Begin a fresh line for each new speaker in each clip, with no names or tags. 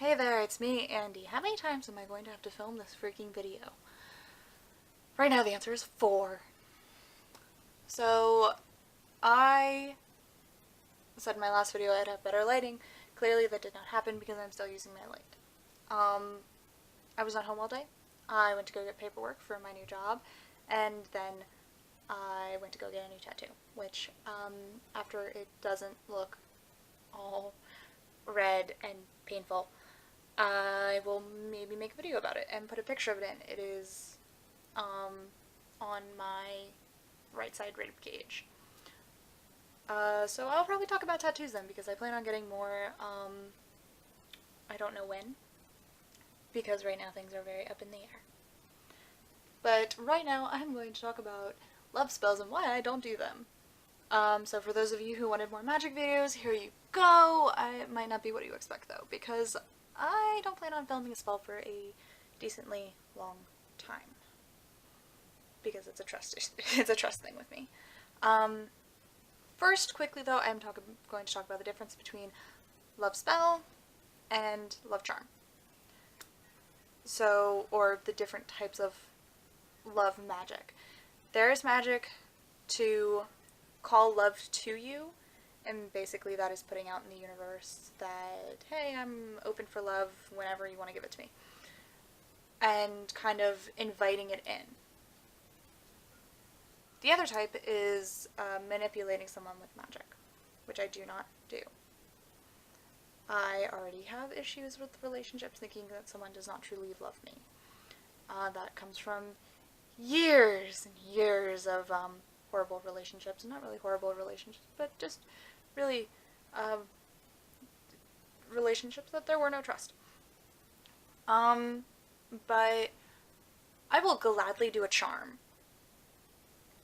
Hey there, it's me, Andy. How many times am I going to have to film this freaking video? Right now the answer is 4. So, I said in my last video I'd have better lighting. Clearly that did not happen because I'm still using my light. I was not home all day. I went to go get paperwork for my new job, and then I went to go get a new tattoo, which, after it doesn't look all red and painful, I will maybe make a video about it and put a picture of it in. It is on my right side rib cage. So I'll probably talk about tattoos then because I plan on getting more. I don't know when, because right now things are very up in the air. But right now I'm going to talk about love spells and why I don't do them. So for those of you who wanted more magic videos, here you go. It might not be what you expect though, because I don't plan on filming a spell for a decently long time. Because it's a trust thing with me. First, quickly though, I'm going to talk about the difference between love spell and love charm. So, or the different types of love magic. There's magic to call love to you, and basically that is putting out in the universe that, hey, I'm open for love whenever you want to give it to me. And kind of inviting it in. The other type is manipulating someone with magic, which I do not do. I already have issues with relationships thinking that someone does not truly love me. That comes from years and years of horrible relationships. Not really horrible relationships, but just really relationships that there were no trust. But I will gladly do a charm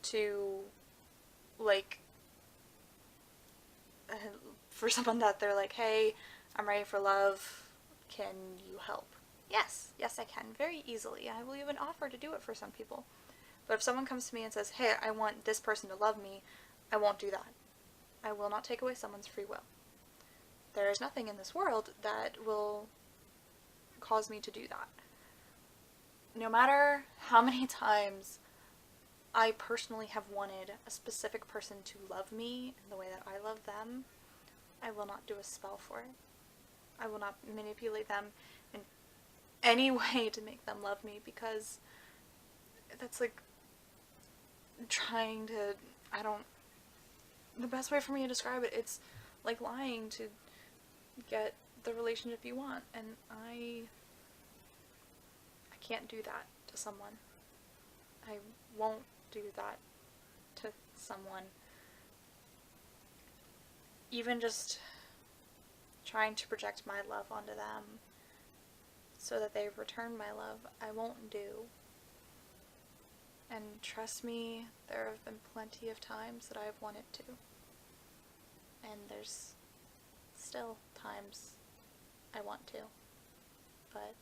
to, like, for someone that they're like, hey, I'm ready for love, can you help? Yes, I can, very easily. I will even offer to do it for some people. But if someone comes to me and says, hey, I want this person to love me, I won't do that. I will not take away someone's free will. There is nothing in this world that will cause me to do that. No matter how many times I personally have wanted a specific person to love me in the way that I love them, I will not do a spell for it. I will not manipulate them in any way to make them love me, because that's like trying to, the best way for me to describe it, it's like lying to get the relationship you want, and I can't do that to someone. I won't do that to someone. Even just trying to project my love onto them so that they return my love, I won't do. And trust me, there have been plenty of times that I've wanted to. And there's still times I want to. But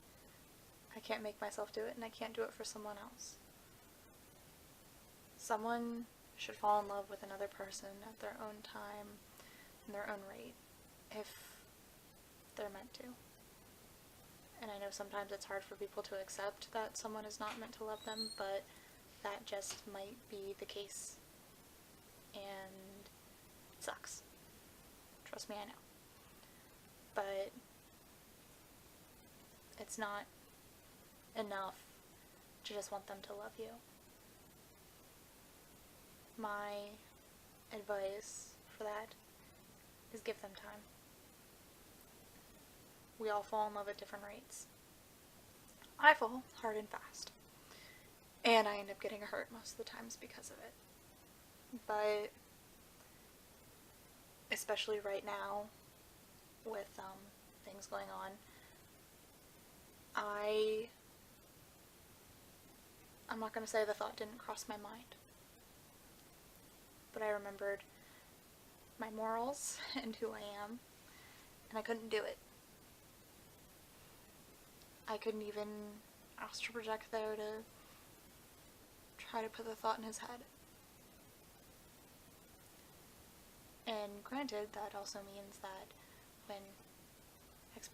I can't make myself do it, and I can't do it for someone else. Someone should fall in love with another person at their own time, in their own rate, if they're meant to. And I know sometimes it's hard for people to accept that someone is not meant to love them, but that just might be the case. And it sucks. Trust me, I know. But it's not enough to just want them to love you. My advice for that is give them time. We all fall in love at different rates. I fall hard and fast. And I end up getting hurt most of the times because of it. But especially right now with things going on, I'm not going to say the thought didn't cross my mind. But I remembered my morals and who I am, and I couldn't do it. I couldn't even ask to project there to try to put the thought in his head. And granted, that also means that when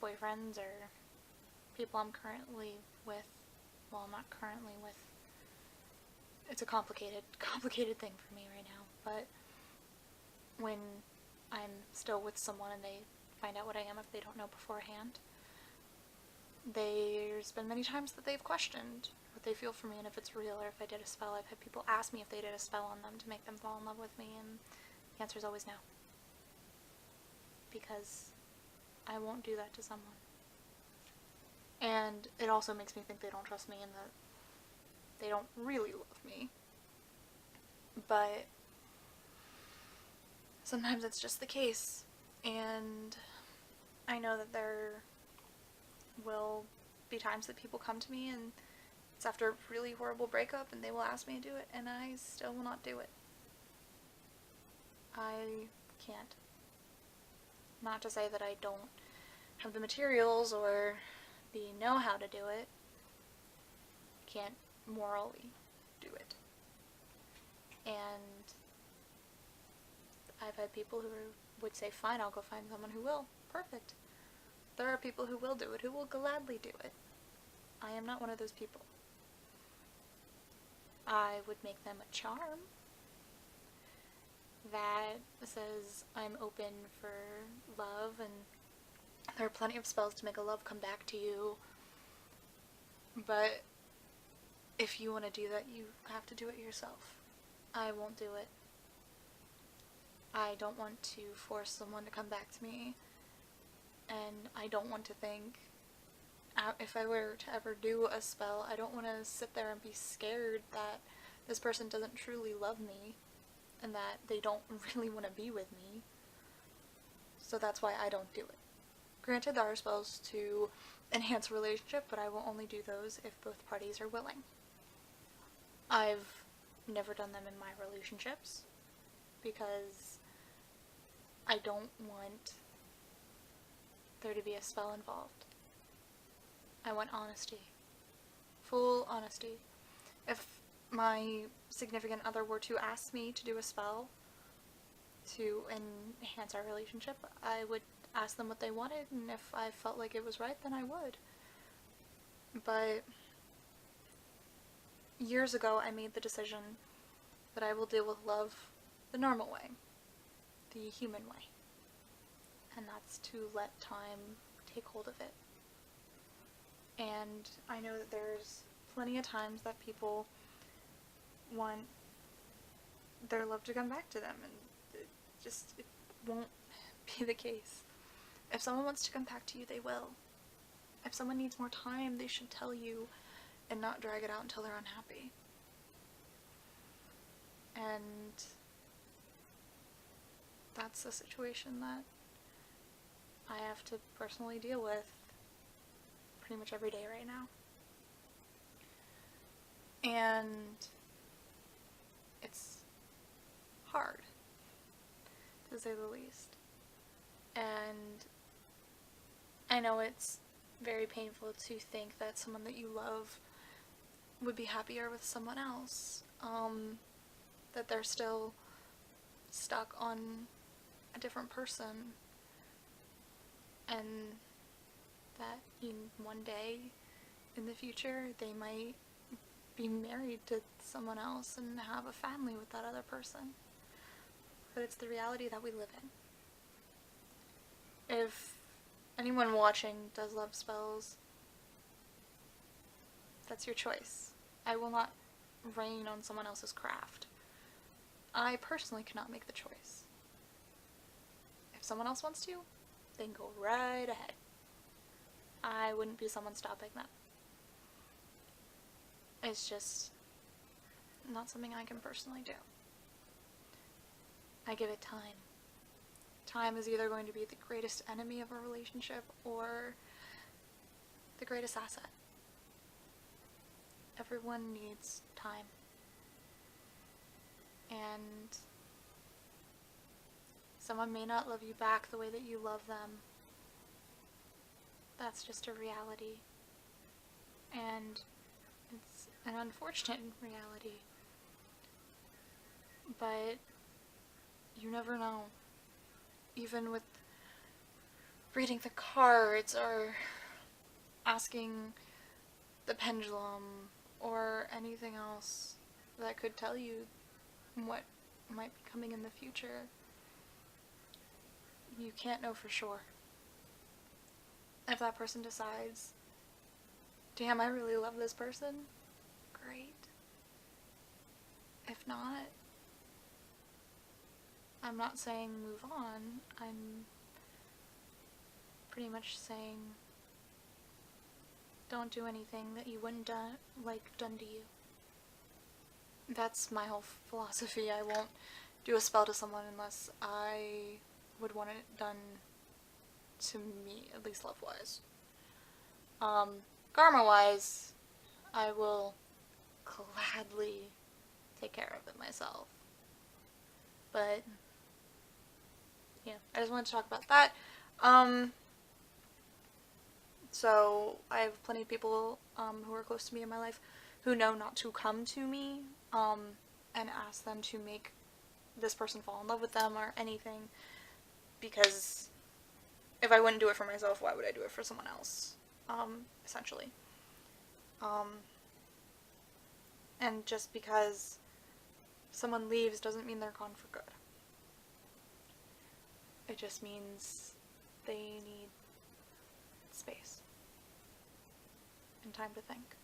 boyfriends or people I'm currently with. Well, I'm not currently with. It's a complicated thing for me right now, but when I'm still with someone and they find out what I am if they don't know beforehand, there's been many times that they've questioned what they feel for me and if it's real or if I did a spell. I've had people ask me if they did a spell on them to make them fall in love with me, and the answer is always no. Because I won't do that to someone. And it also makes me think they don't trust me and that they don't really love me. But sometimes it's just the case. And I know that there will be times that people come to me and it's after a really horrible breakup and they will ask me to do it, and I still will not do it. I can't. Not to say that I don't have the materials or the know-how to do it. I can't morally do it. And I've had people who would say, fine, I'll go find someone who will. Perfect. There are people who will do it, who will gladly do it. I am not one of those people. I would make them a charm that says I'm open for love, and there are plenty of spells to make a love come back to you. But if you want to do that, you have to do it yourself. I won't do it. I don't want to force someone to come back to me, and I don't want to think, if I were to ever do a spell, I don't want to sit there and be scared that this person doesn't truly love me and that they don't really want to be with me. So that's why I don't do it. Granted, there are spells to enhance a relationship, but I will only do those if both parties are willing. I've never done them in my relationships because I don't want there to be a spell involved. I want honesty. Full honesty. If my significant other were to ask me to do a spell to enhance our relationship, I would ask them what they wanted, and if I felt like it was right, then I would. But years ago, I made the decision that I will deal with love the normal way, the human way, and that's to let time take hold of it. And I know that there's plenty of times that people want their love to come back to them, and it won't be the case. If someone wants to come back to you, they will. If someone needs more time, they should tell you and not drag it out until they're unhappy. And that's a situation that I have to personally deal with pretty much every day right now. And it's hard, to say the least. And I know it's very painful to think that someone that you love would be happier with someone else, that they're still stuck on a different person, and that one day in the future they might be married to someone else and have a family with that other person. But it's the reality that we live in. If anyone watching does love spells, that's your choice. I will not rain on someone else's craft. I personally cannot make the choice. If someone else wants to, then go right ahead. I wouldn't be someone stopping them. It's just not something I can personally do. I give it time. Time is either going to be the greatest enemy of a relationship or the greatest asset. Everyone needs time. And someone may not love you back the way that you love them. That's just a reality. And it's an unfortunate reality. But you never know. Even with reading the cards or asking the pendulum or anything else that could tell you what might be coming in the future. You can't know for sure. If that person decides, damn, I really love this person, great. If not, I'm not saying move on. I'm pretty much saying don't do anything that you wouldn't like done to you. That's my whole philosophy. I won't do a spell to someone unless I would want it done to me, at least love-wise. Karma-wise, I will gladly take care of it myself. But, yeah, I just wanted to talk about that. So, I have plenty of people who are close to me in my life who know not to come to me and ask them to make this person fall in love with them or anything, because if I wouldn't do it for myself, why would I do it for someone else, essentially. And just because someone leaves doesn't mean they're gone for good. It just means they need space and time to think.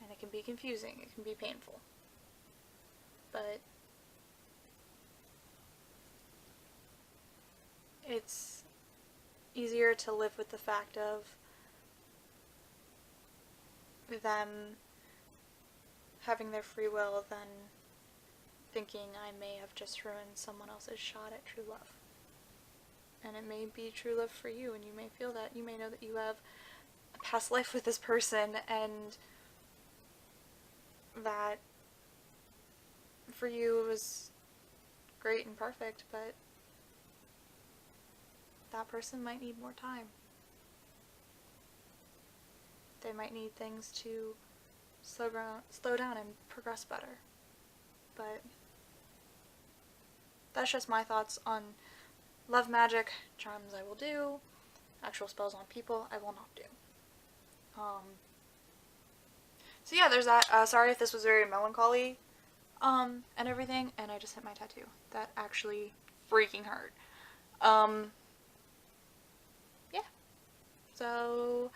And it can be confusing, it can be painful. But it's easier to live with the fact of them having their free will than thinking I may have just ruined someone else's shot at true love. And it may be true love for you, and you may feel that. You may know that you have a past life with this person, and that for you it was great and perfect, but that person might need more time. They might need things to slow down and progress better. But that's just my thoughts on love magic. Charms I will do. Actual spells on people I will not do. So yeah, there's that. Sorry if this was very melancholy and everything, and I just hit my tattoo. That actually freaking hurt. Yeah. So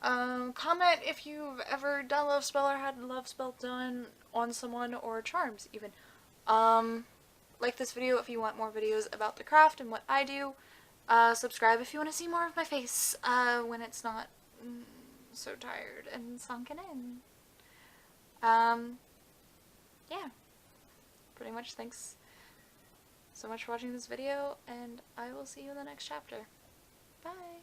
comment if you've ever done love spell or had love spell done on someone, or charms even. Like this video if you want more videos about the craft and what I do. Subscribe if you want to see more of my face when it's not so tired and sunken in. Yeah. Pretty much, thanks so much for watching this video, and I will see you in the next chapter. Bye!